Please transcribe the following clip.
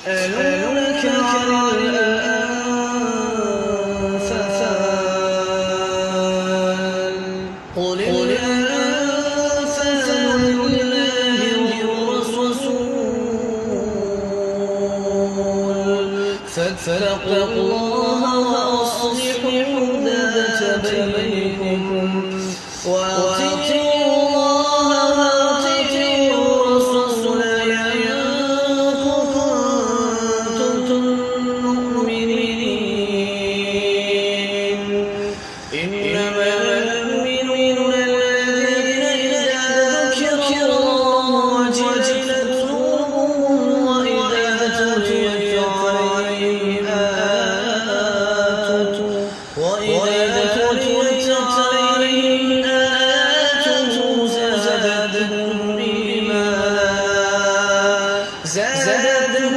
يسألونك عن الأنفال قل الأنفال لله والرسول فاتقوا الله وأصلحوا ذات بينكم